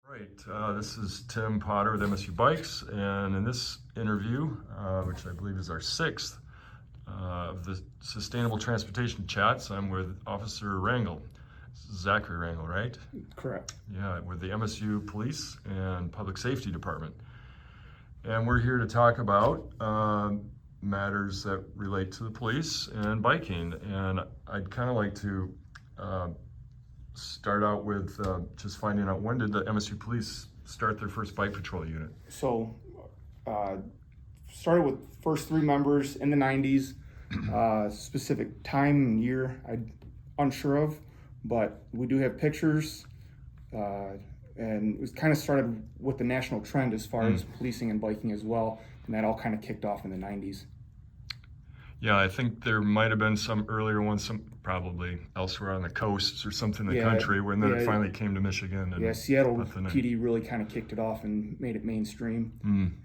Right, this is Tim Potter with MSU Bikes, and in this interview, which I believe is our sixth of the Sustainable Transportation Chats, I'm with Officer Rangel, Zachary Rangel, right? Correct. Yeah, with the MSU Police and Public Safety Department. And we're here to talk about matters that relate to the police and biking. And I'd kind of like to start out with just finding out, when did the MSU Police start their first bike patrol unit? So, started with first three members in the 90s. Specific time and year I'm unsure of, but we do have pictures. And it was kind of started with the national trend as far as policing and biking as well, and that all kind of kicked off in the 90s. Yeah, I think there might have been some earlier ones, probably elsewhere on the coasts or something in the country, when then it finally came to Michigan. And Seattle PD really kind of kicked it off and made it mainstream.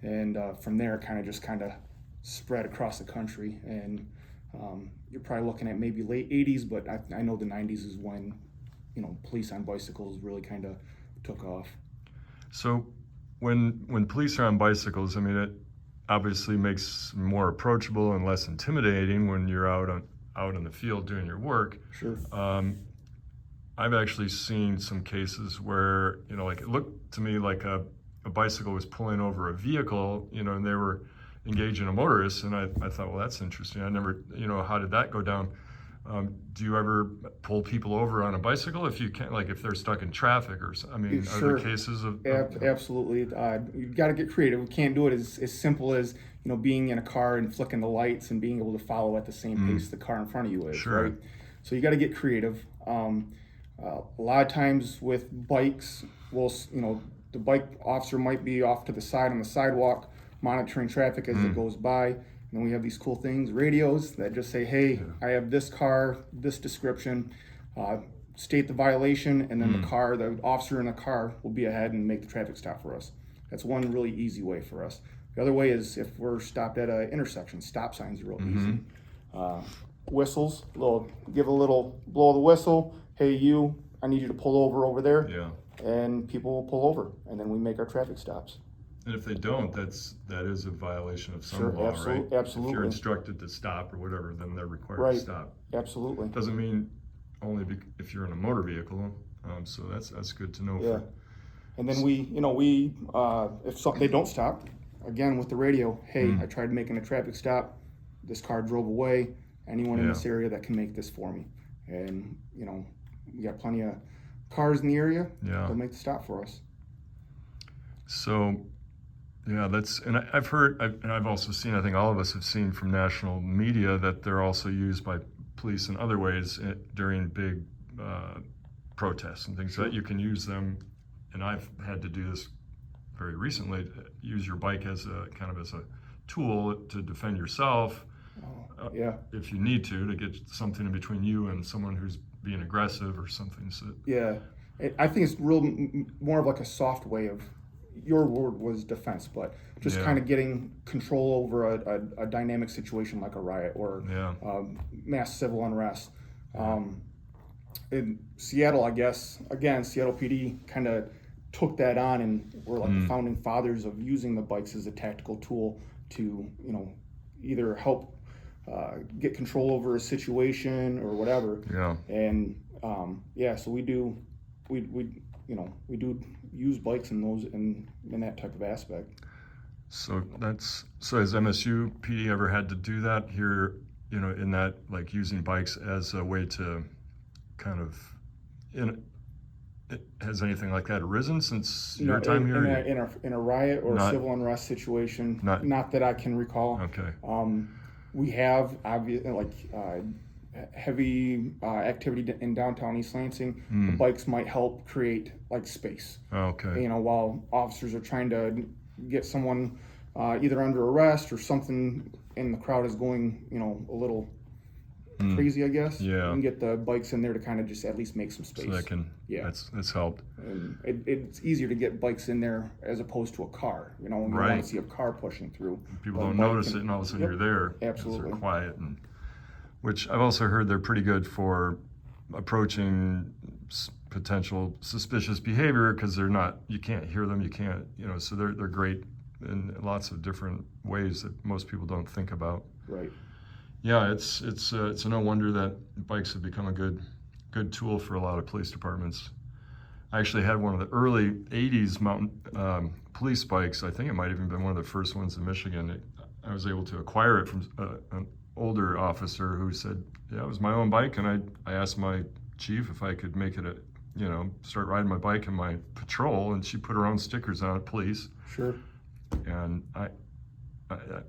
And from there, it kind of spread across the country. And you're probably looking at maybe late 80s, but I know the 90s is when, police on bicycles really kind of took off. So when police are on bicycles, I mean, it obviously makes more approachable and less intimidating when you're out in the field doing your work. Sure. I've actually seen some cases where, like, it looked to me like a bicycle was pulling over a vehicle, and they were engaging a motorist, and I thought, well, that's interesting. I never, how did that go down? Do you ever pull people over on a bicycle if you can't, like if they're stuck in traffic or something? I mean, Sure. Are there cases of... Absolutely. You've got to get creative. We can't do it as simple as, being in a car and flicking the lights and being able to follow at the same pace the car in front of you is, Sure. right? So you got to get creative. A lot of times with bikes, the bike officer might be off to the side on the sidewalk monitoring traffic as it goes by. And then we have these cool things, radios, that just say, hey, I have this car, this description, state the violation, and then the officer in the car will be ahead and make the traffic stop for us. That's one really easy way for us. The other way is if we're stopped at an intersection, stop signs are real easy. Whistles, give a little blow of the whistle, hey you, I need you to pull over there. Yeah. And people will pull over, and then we make our traffic stops. And if they don't, that is a violation of some law, right? Absolutely. If you're instructed to stop or whatever, then they're required to stop. Absolutely. Doesn't mean only if you're in a motor vehicle. So that's good to know. Yeah. And then if they don't stop, again with the radio, hey, I tried making a traffic stop. This car drove away. Anyone in this area that can make this for me? And we got plenty of cars in the area. Yeah. They'll make the stop for us. So. Yeah, and I've heard, and I've also seen, I think all of us have seen from national media that they're also used by police in other ways during big protests and things, so that you can use them. And I've had to do this very recently, use your bike as a tool to defend yourself. If you need to get something in between you and someone who's being aggressive or something. So yeah, I think it's more of like a soft way of, your word was defense, but just kind of getting control over a dynamic situation like a riot or mass civil unrest. In Seattle, I guess, again, Seattle PD kind of took that on and were like the founding fathers of using the bikes as a tactical tool to, either help get control over a situation or whatever. Yeah. And so we do use bikes in that type of aspect. So has MSU PD ever had to do that here, in that, like, using bikes as a way to has anything like that arisen since your time here? In a riot or civil unrest situation, not that I can recall. Okay. We have heavy activity in downtown East Lansing. The bikes might help create space. Okay. While officers are trying to get someone either under arrest or something, and the crowd is going a little crazy, I guess. Yeah. You can get the bikes in there to kind of just at least make some space. So that can, that's helped. And it's easier to get bikes in there as opposed to a car. When you want to see a car pushing through. People don't notice it, and all of a sudden you're there. Absolutely. They're quiet, which I've also heard they're pretty good for approaching potential suspicious behavior because you can't hear them, so they're great in lots of different ways that most people don't think about. Right. Yeah, it's no wonder that bikes have become a good tool for a lot of police departments. I actually had one of the early '80s mountain police bikes. I think it might have even been one of the first ones in Michigan. I was able to acquire it from an older officer who said, "Yeah, it was my own bike," and I asked my chief if I could make it start riding my bike in my patrol, and she put her own stickers on it, police. Sure. And I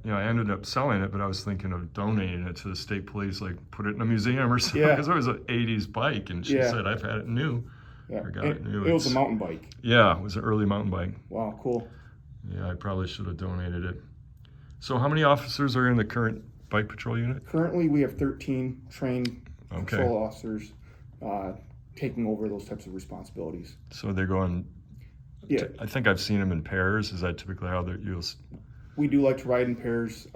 ended up selling it, but I was thinking of donating it to the state police, like put it in a museum or something, because it was an '80s bike, and she said, "I've had it new." Yeah. I got it new. It was a mountain bike. Yeah, it was an early mountain bike. Wow, cool. Yeah, I probably should have donated it. So how many officers are in the current bike patrol unit? Currently, we have 13 trained patrol officers taking over those types of responsibilities. So they're going, I think I've seen them in pairs. Is that typically how they're used? We do like to ride in pairs.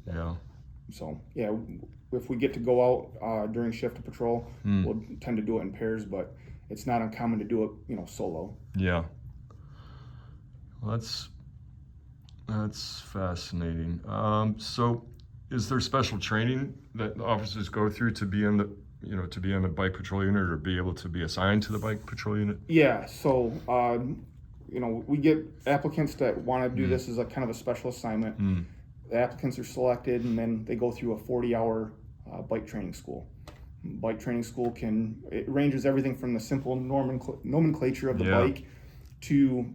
Yeah. So, yeah, if we get to go out during shift of patrol, we'll tend to do it in pairs, but it's not uncommon to do it, solo. Yeah. Well, that's fascinating. So is there special training that the officers go through to be in the bike patrol unit or be able to be assigned to the bike patrol unit? Yeah, so we get applicants that want to do this as a kind of a special assignment. The applicants are selected, and then they go through a 40-hour bike training school. Bike training school it ranges everything from the simple nomenclature of the bike to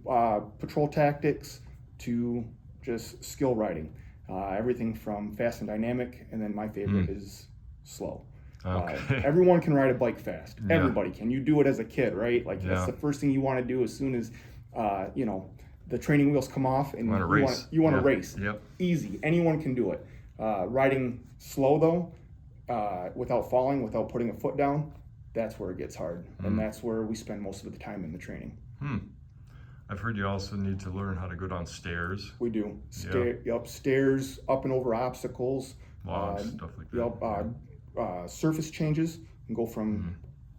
patrol tactics to just skill riding. Everything from fast and dynamic, and then my favorite is slow. Okay. Everyone can ride a bike fast. Yeah. Everybody can. You do it as a kid, right? Like that's the first thing you want to do as soon as the training wheels come off and you want to race. Yep. Easy. Anyone can do it. Riding slow though, without falling, without putting a foot down, that's where it gets hard, and that's where we spend most of the time in the training. I've heard you also need to learn how to go down stairs. We do. Stairs, up and over obstacles. Logs, stuff like that. Surface changes and go from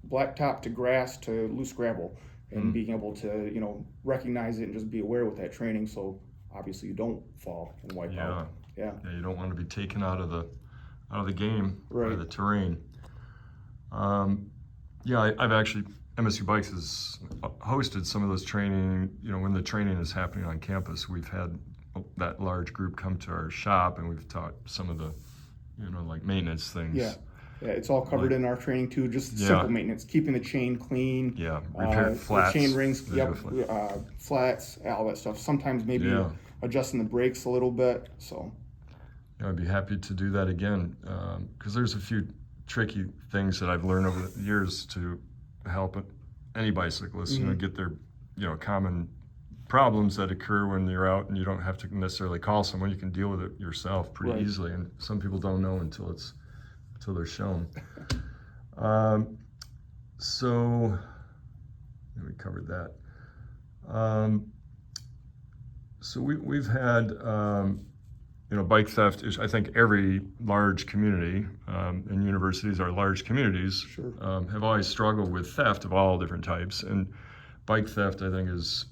blacktop to grass to loose gravel, and being able to recognize it and just be aware with that training, so obviously you don't fall and wipe out. Yeah, you don't want to be taken out of the game by the terrain. I've actually, MSU Bikes has hosted some of those training, when the training is happening on campus. We've had that large group come to our shop, and we've taught some of the like maintenance things. Yeah, it's all covered in our training too. Just simple maintenance, keeping the chain clean. Yeah, repair flats. The chain rings. Flats, all that stuff. Sometimes maybe adjusting the brakes a little bit. So. I'd be happy to do that again, because there's a few tricky things that I've learned over the years to help any bicyclist, get their, common problems that occur when you're out, and you don't have to necessarily call someone. You can deal with it yourself pretty easily, and some people don't know until they're shown. So we covered that. So we've had bike theft. I think every large community, and universities are large communities, have always struggled with theft of all different types, and bike theft, I think, is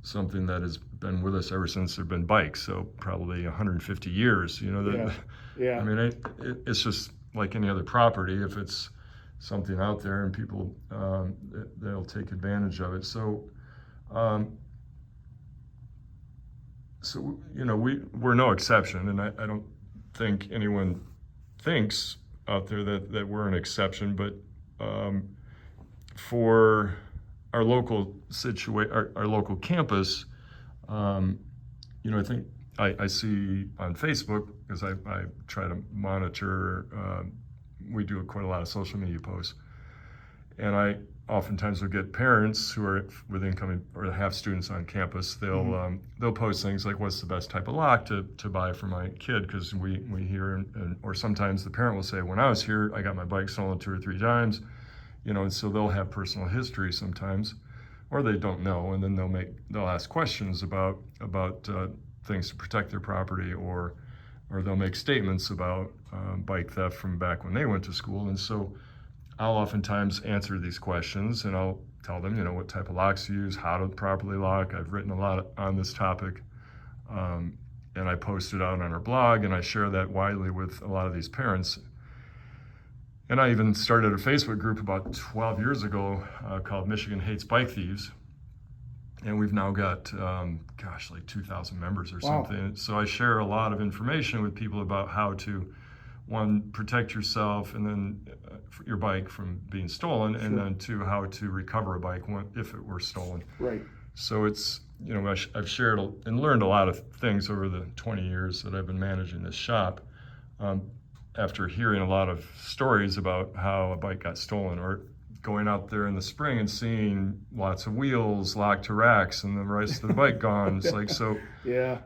something that has been with us ever since there have been bikes, so probably 150 years. I mean, it's just like any other property. If it's something out there and people, they'll take advantage of it. So we're no exception, and I don't think anyone thinks out there that we're an exception, but for our local our local campus, I think I see on Facebook, because I try to monitor, we do quite a lot of social media posts, and I oftentimes will get parents who are with incoming or have students on campus. They'll post things like, what's the best type of lock to buy for my kid, because we hear, or sometimes the parent will say, when I was here, I got my bike stolen 2 or 3 times, and so they'll have personal history sometimes, or they don't know, and then they'll ask questions about things to protect their property, or they'll make statements about bike theft from back when they went to school. And so I'll oftentimes answer these questions, and I'll tell them, what type of locks to use, how to properly lock. I've written a lot on this topic, and I post it out on our blog, and I share that widely with a lot of these parents. And I even started a Facebook group about 12 years ago called Michigan Hates Bike Thieves. And we've now got, like 2,000 members or Wow. something. So I share a lot of information with people about how to, one, protect yourself and then your bike from being stolen, and then two, how to recover a bike if it were stolen. Right. So it's, I've shared and learned a lot of things over the 20 years that I've been managing this shop. After hearing a lot of stories about how a bike got stolen, or going out there in the spring and seeing lots of wheels locked to racks and the rest of the bike gone. It's like, so, Yeah.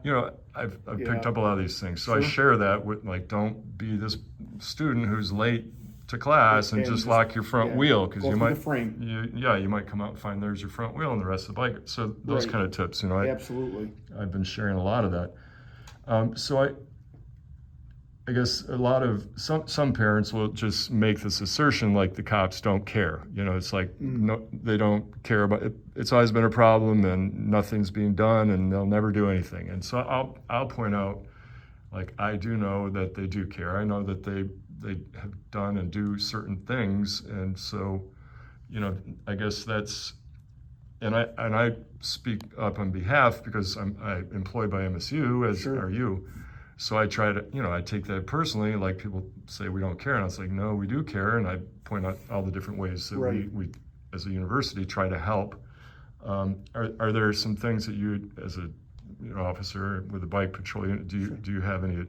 I've picked up a lot of these things. So I share that with, don't be this student who's late to class and just lock your front wheel, because you might, you might come out and find there's your front wheel and the rest of the bike. So those kind of tips, Absolutely. I've been sharing a lot of that. So I guess a lot of some parents will just make this assertion like the cops don't care. It's like, no, they don't care about it. It's always been a problem and nothing's being done and they'll never do anything. And so I'll point out, like, I do know that they do care. I know that they have done and do certain things. And so, I guess that's, and I speak up on behalf because I'm employed by MSU, as are you. So I try to, I take that personally. Like, people say we don't care, and I was like, no, we do care, and I point out all the different ways that we as a university, try to help. Are there some things that you, as a officer with a bike patrol unit, do you have any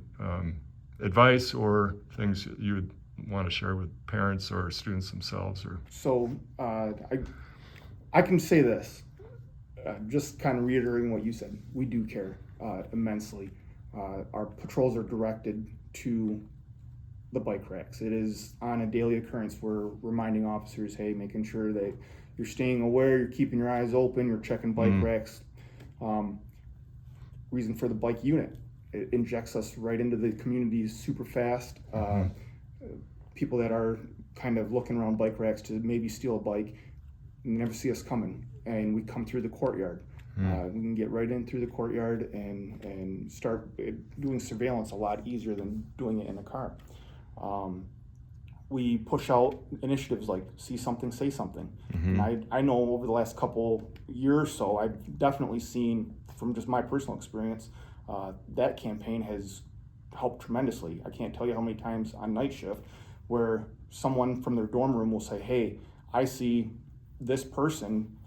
advice or things you would want to share with parents or students themselves? Or So I can say this, just kind of reiterating what you said. We do care immensely. Our patrols are directed to the bike racks. It is on a daily occurrence. We're reminding officers, hey, making sure that you're staying aware, you're keeping your eyes open, you're checking bike racks. Reason for the bike unit, it injects us right into the communities super fast. People that are kind of looking around bike racks to maybe steal a bike never see us coming, and we come through the courtyard. We can get right in through the courtyard and start doing surveillance a lot easier than doing it in the car. We push out initiatives like see something, say something. And I know over the last couple years or so, I've definitely seen, from just my personal experience, that campaign has helped tremendously. I can't tell you how many times on night shift where someone from their dorm room will say, hey, I see this person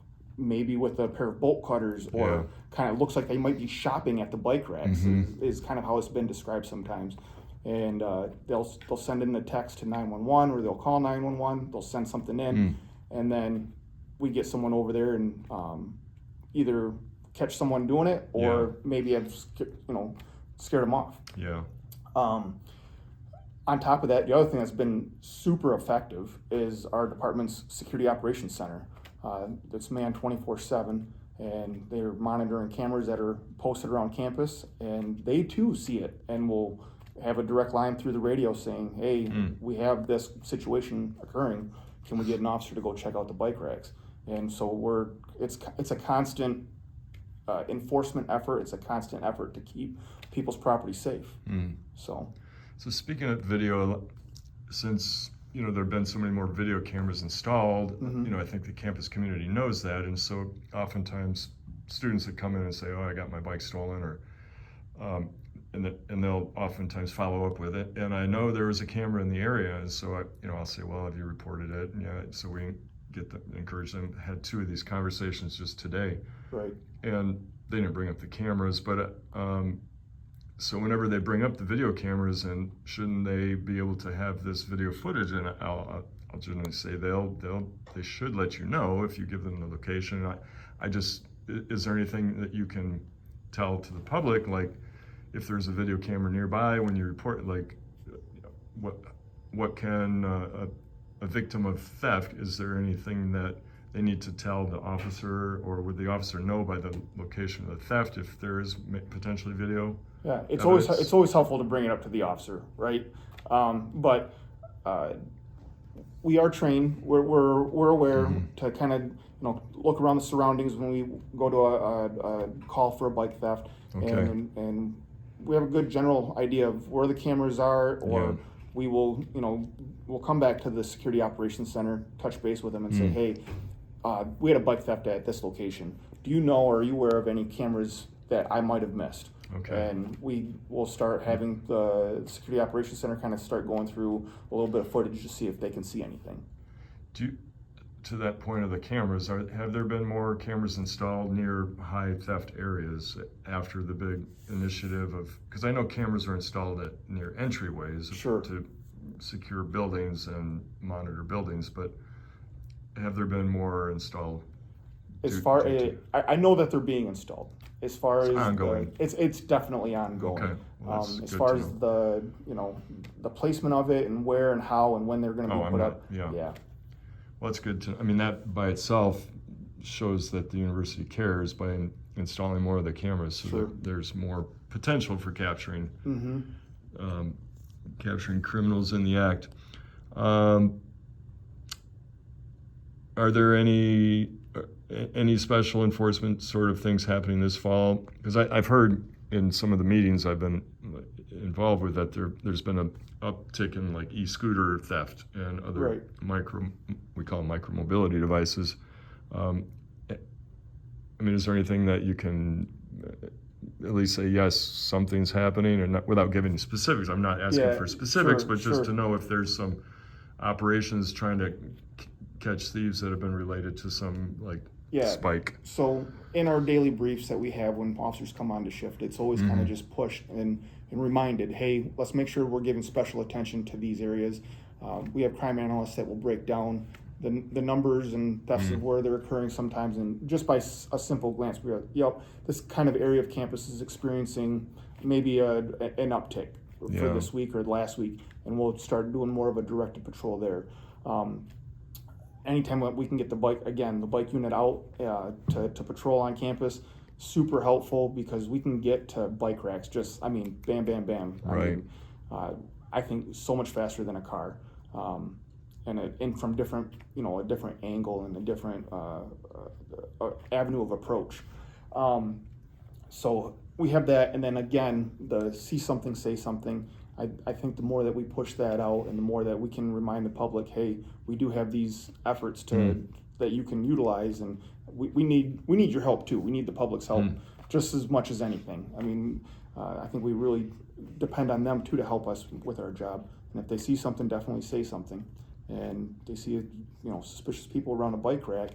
maybe with a pair of bolt cutters, or kind of looks like they might be shopping at the bike racks, is kind of how it's been described sometimes. And they'll send in a text to 911, or they'll call 911, they'll send something in, and then we get someone over there and either catch someone doing it, or maybe have scared them off. On top of that, the other thing that's been super effective is our department's Security Operations Center. That's manned 24/7, and they're monitoring cameras that are posted around campus, and they too see it and will have a direct line through the radio saying, hey, we have this situation occurring. Can we get an officer to go check out the bike racks? And so it's a constant enforcement effort. It's a constant effort to keep people's property safe. So speaking of video, since there have been so many more video cameras installed, I think the campus community knows that, and so oftentimes students that come in and say, oh, I got my bike stolen, or and they'll oftentimes follow up with it. And I know there was a camera in the area, and so I'll say, well, have you reported it? And so we encourage them. Had two of these conversations just today, and they didn't bring up the cameras, but so whenever they bring up the video cameras, and shouldn't they be able to have this video footage? And I'll generally say they should let you know if you give them the location. Is there anything that you can tell to the public, like if there's a video camera nearby when you report, like what can a victim of theft, is there anything that they need to tell the officer, or would the officer know by the location of the theft if there is potentially video? Yeah, it's always helpful to bring it up to the officer, right? But we are trained. We're aware to kind of look around the surroundings when we go to a call for a bike theft, Okay. and we have a good general idea of where the cameras are, or we will we'll come back to the security operations center, touch base with them, and say, hey, we had a bike theft at this location. Do you know, or are you aware of any cameras that I might have missed? Okay. And we will start having the security operations center kind of start going through a little bit of footage to see if they can see anything. To that point of the cameras, have there been more cameras installed near high theft areas after the big initiative of, because I know cameras are installed near entryways Sure. to secure buildings and monitor buildings, but have there been more installed? I know that they're being installed. As far as ongoing. It's definitely ongoing. Okay. Well, that's as good far to as know. the placement of it and where and how and when they're going to be put up. Yeah. Well, it's good to, I mean, that by itself shows that the university cares by installing more of the cameras, so Sure. that there's more potential for capturing Mm-hmm. capturing criminals in the act. Are there any special enforcement sort of things happening this fall? Because I've heard in some of the meetings I've been involved with that there's been an uptick in like e-scooter theft and other we call them micro-mobility devices. I mean, is there anything that you can at least say, yes, something's happening, and not, without giving specifics? I'm not asking for specifics, but just to know if there's some operations trying to catch thieves that have been related to some spike. So in our daily briefs that we have when officers come on to shift, it's always kind of just pushed and reminded, hey, let's make sure we're giving special attention to these areas. We have crime analysts that will break down the numbers and thefts of where they're occurring sometimes, and just by a simple glance, we go, yep, this kind of area of campus is experiencing maybe an uptick for this week or last week, and we'll start doing more of a directed patrol there. Anytime we can get the bike unit out to patrol on campus, super helpful, because we can get to bike racks bam, bam, bam. Right. I think so much faster than a car, and from different, a different angle and a different avenue of approach. So we have that, and then again, the see something, say something. I think the more that we push that out, and the more that we can remind the public, hey, we do have these efforts that you can utilize, and we need your help too. We need the public's help just as much as anything. I mean, I think we really depend on them too to help us with our job. And if they see something, definitely say something. And they see suspicious people around a bike rack,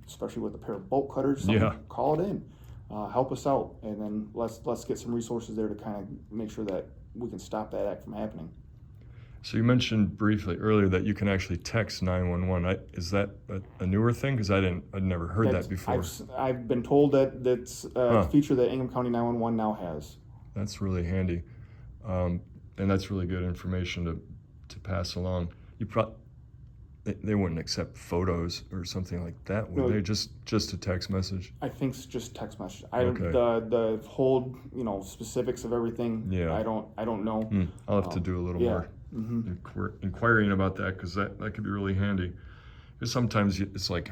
especially with a pair of bolt cutters, call it in. Help us out, and then let's get some resources there to kind of make sure that we can stop that act from happening. So you mentioned briefly earlier that you can actually text 911. Is that a newer thing? Because I'd never heard that before. I've been told that that's a feature that Ingham County 911 now has. That's really handy, and that's really good information to pass along. They wouldn't accept photos or something like that, would they? Just a text message? I think it's just text message. Okay. The whole specifics of everything. I don't know. I'll have to do a little more inquiring about that, because that could be really handy. Because sometimes it's like,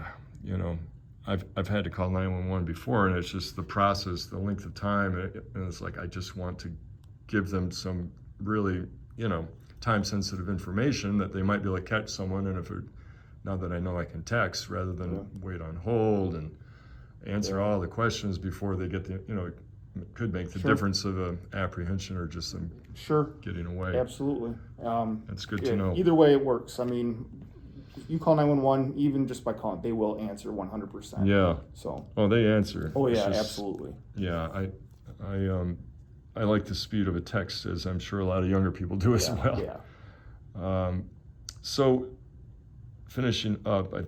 I've had to call 911 before, and it's just the process, the length of time, and it's like I just want to give them some really time-sensitive information that they might be able to catch someone, and now that I know I can text rather than wait on hold and answer all the questions before they get it could make the difference of an apprehension or just them getting away. Absolutely. That's good to know. Either way, it works. I mean, you call 911, even just by calling, they will answer 100%. Yeah. So. Oh, they answer. Oh yeah, absolutely. Yeah, I like the speed of a text, as I'm sure a lot of younger people do as well. Yeah. So, finishing up, I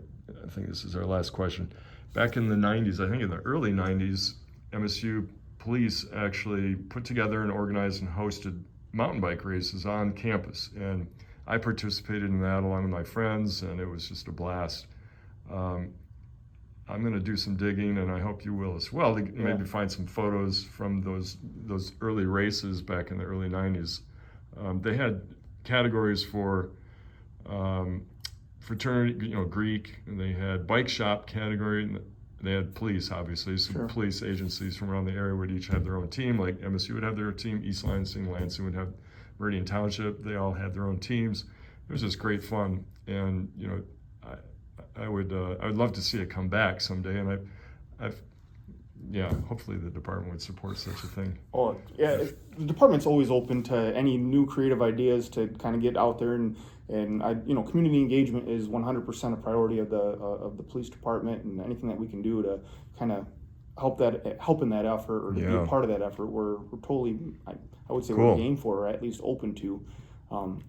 think this is our last question. Back in the 90s, I think in the early 90s, MSU police actually put together and organized and hosted mountain bike races on campus. And I participated in that along with my friends, and it was just a blast. I'm going to do some digging, and I hope you will as well, to maybe find some photos from those early races back in the early 90s. They had categories for fraternity, Greek, and they had bike shop category, and they had police, obviously. So Sure. police agencies from around the area would each have their own team. Like MSU would have their own team, East Lansing would have Meridian Township. They all had their own teams. It was just great fun, and I would love to see it come back someday. And hopefully the department would support such a thing. Oh, yeah, the department's always open to any new creative ideas to kind of get out there, and community engagement is 100% a priority of the police department, and anything that we can do to kind of help in that effort, or to be a part of that effort, we're totally, I would say, Cool. we're game for, or at least open to.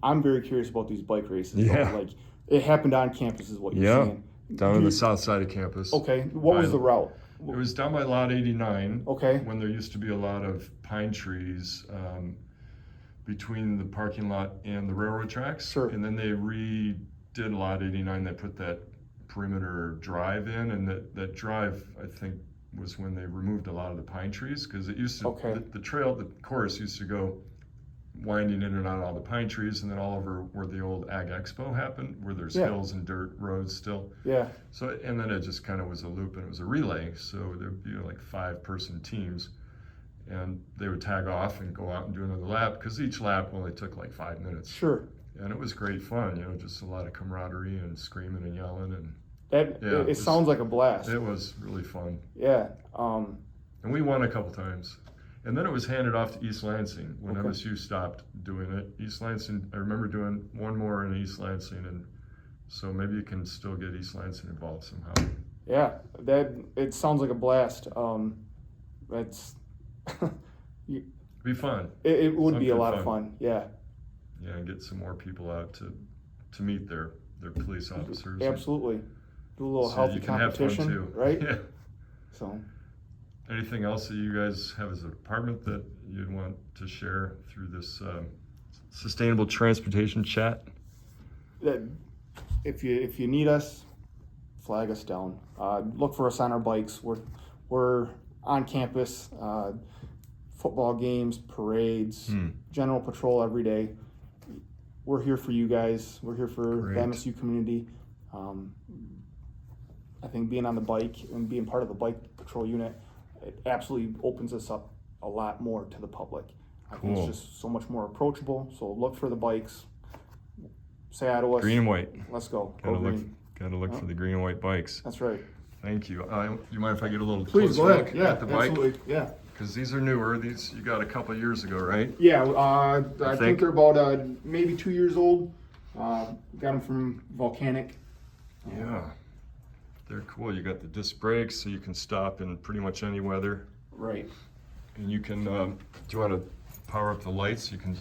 I'm very curious about these bike races. Yeah. Like, it happened on campus is what you're saying. Down on the south side of campus. Okay, what was the route? It was down by Lot 89. Okay. When there used to be a lot of pine trees between the parking lot and the railroad tracks. Sure. And then they redid Lot 89. They put that perimeter drive in, and that drive, I think, was when they removed a lot of the pine trees, because it used to, the trail, the course used to go winding in and out of all the pine trees, and then all over where the old Ag Expo happened, where there's hills and dirt roads still. Yeah. So, and then it just kind of was a loop, and it was a relay. So there'd be like 5-person teams, and they would tag off and go out and do another lap, because each lap only took like 5 minutes. Sure. And it was great fun, just a lot of camaraderie and screaming and yelling, and it sounds like a blast. it was really fun. Yeah. And we won a couple times. And then it was handed off to East Lansing when MSU stopped doing it. East Lansing, I remember doing one more in East Lansing, and so maybe you can still get East Lansing involved somehow. Yeah, it sounds like a blast. That's be fun. It would Something be a lot of fun. Yeah. Yeah, and get some more people out to meet their police officers. Absolutely. Do a little so healthy you can have fun competition, too. right? Yeah. So. Anything else that you guys have as a department that you'd want to share through this Sustainable Transportation Chat? If you need us, flag us down. Look for us on our bikes. We're on campus. Football games, parades, general patrol every day. We're here for you guys. We're here for the MSU community. I think being on the bike and being part of the bike patrol unit, it absolutely opens us up a lot more to the public. I think it's just so much more approachable. So look for the bikes. Say hi to us. Green and white. Let's go. Gotta look for the green and white bikes. That's right. Thank you. Do you mind if I get a little Please closer go ahead. look Yeah, at the bike? absolutely. Yeah. Because these are newer. These you got a couple of years ago, right? Yeah, I think they're about maybe 2 years old. Got them from Volcanic. Yeah, they're cool. You got the disc brakes, so you can stop in pretty much any weather. Right. And you can. Do you want to power up the lights? You can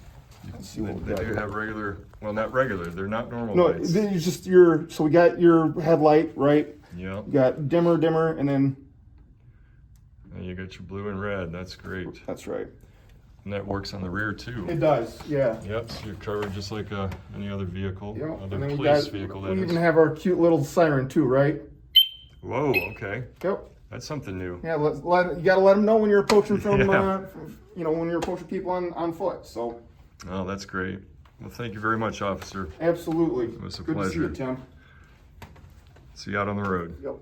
see they, what we they got do here. have regular. Well, not regular. They're not normal No, lights. it's just so we got your headlight, right? Yeah. You got dimmer, and then. And you got your blue and red. That's great. That's right. And that works on the rear too. It does, yeah. Yep. So you're covered just like any other vehicle, Yep. other And then police vehicle. That we is. even have our cute little siren too, right? Whoa. Okay. Yep. That's something new. Yeah, you got to let them know when you're approaching when you're approaching people on foot. So. Oh, that's great. Well, thank you very much, officer. Absolutely. It was a Good pleasure. to see you, Tim. See you out on the road. Yep.